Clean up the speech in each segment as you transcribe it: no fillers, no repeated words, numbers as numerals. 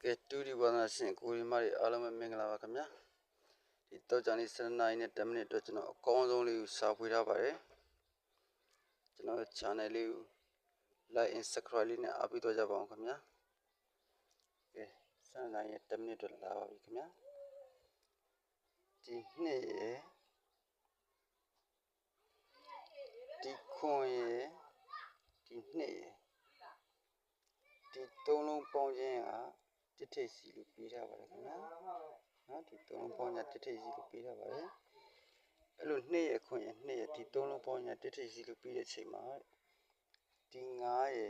ကဲတူဒီဘာသာရှင်ကိုရီမားတွေအားလုံးပဲမင်္ဂလာပါခင်ဗျာဒီတော့ဂျာနေ7နာရီနဲ့10မိနစ်အတွက်ကျွန်တော်အကောင်းဆုံးလေးကိုစာဖွေထားပါတယ်ကျွန်တော် channel လေးကို like and subscribe လေးနဲ့အားပေးတော့ကြပါအောင်ခင်ဗျာကဲ7နာရီနဲ့10မိနစ်အတွက်လာပါပြီခင်ဗျာဒီနှစ်ရယ်ဒီခွန်ရယ်ဒီနှစ်ရယ်ဒီသုံးလုံးပေါင်းခြင်းကတစ်ထိပ်စီလို့ပေးထားပါတယ်ခင်ဗျာနော်ဒီသုံးလုံးပေါင်းညာတစ်ထိပ်စီလို့ပေးထားပါတယ်အဲ့လိုနှစ်ရခွန်ရနှစ်ရဒီသုံးလုံးပေါင်းညာတစ်ထိပ်စီလို့ပေးတဲ့အချိန်မှာဒီ9ရ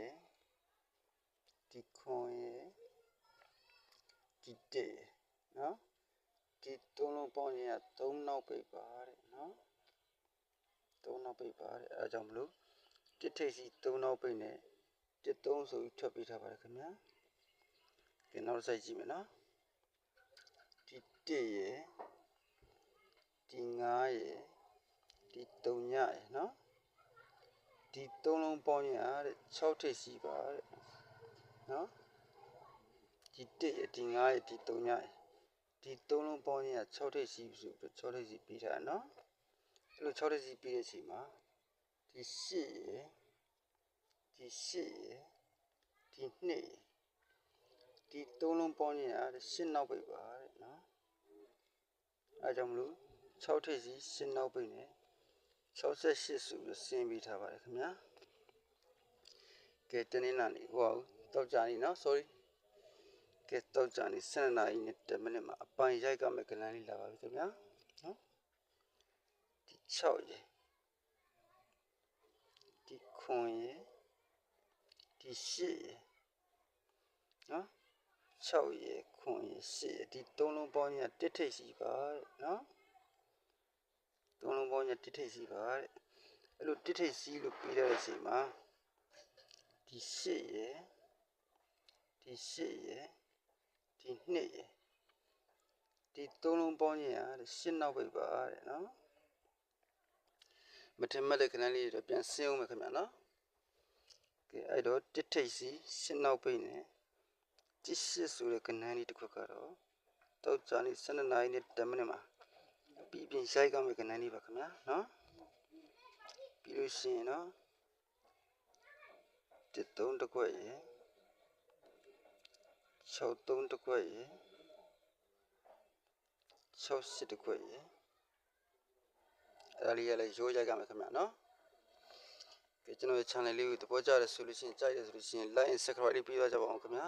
ဒီခွန်ရဒီ1ရနော်ဒီသုံးလုံးပေါင်းညာ3နောက်ပိတ်ပါတဲ့နော်3နောက်ပိတ်ပါတဲ့အဲဒါကြောင့်မလို့တစ်ထိပ်စီ3နောက်ပိတ်နဲ့1 3ဆိုပြီးထွက်ပေးထားပါတယ်ခင်ဗျာကဲနောက်ဆက်ကြည့်မယ်နော်ဒီ1ရဒီ9ရဒီ3ညရနော်ဒီ3လုံးပေါင်းရတဲ့6ထိပ်စီပါတဲ့နော်ဒီ1ရဒီ9ရဒီ3ညရဒီ3လုံးပေါင်းရ6ထိပ်စီဆိုပြီး6ထိပ်စီပြီးထားနော်အဲ့လို6ထိပ်စီပြီးတဲ့အချိန်မှာဒီ8ရဒီ8ရဒီ2ရဒီ3လုံးပေါင်းရတဲ့8နောက်ပိတ်ပါတဲ့နော်အဲကြောင့်မလို့6ထိပ်စီ8နောက်ပိတ်နဲ့68ဆိုပြီးဆင်းပြီးထားပါတယ်ခင်ဗျာကဲတနေ့နာနေဟိုတောက်ကြနေနော် sorry ကဲတောက်ကြနေ7နာရီနဲ့10မိနစ်မှာအပိုင်ရိုက်ကမဲ့ကလန်းလေးလာပါပြီခင်ဗျာနော်ဒီ6ရဒီခွန်ရဒီ8ရနော်6ရခွန်ရ8ရဒီ3လုံးပေါင်းရတစ်ထိပ်စီပါနော်3လုံးပေါင်းရတစ်ထိပ်စီပါတဲ့အဲ့လိုတစ်ထိပ်စီလို့ပြီးတဲ့အချိန်မှာဒီ8ရဒီ8ရဒီ2ရဒီ3လုံးပေါင်းရ8နောက်ပိတ်ပါတဲ့နော်မထင်မှတ်တဲ့ခဏလေးတွေပြန်ဆင်းအောင်မယ်ခင်ဗျာနော်ကဲအဲ့တော့တစ်ထိပ်စီ8နောက်ပိတ်နဲ့18ဆိုတဲ့ခဏလေးတစ်ခုကတော့တောက်ကြနေ7နာရီနဲ့10မိနစ်မှာပြီးပြင်ရိုက်ကမယ်ခဏလေးပါခင်ဗျာနော်ပြီးလို့ရှိရင်နော်1 3တစ်ခွက်ရယ်6 3တစ်ခွက်ရယ်6 8တစ်ခွက်ရယ်အဲ့ဒါလေးရလဲရိုးရိုက်ကမယ်ခင်ဗျာနော်ကဲကျွန်တော်ရဲ့ channel လေးကိုသဘောကျတယ်ဆိုလို့ရှိရင်ကြိုက်တယ်ဆိုလို့ရှိရင် like and subscribe လေးပေးသွားကြပါအောင်ခင်ဗျာ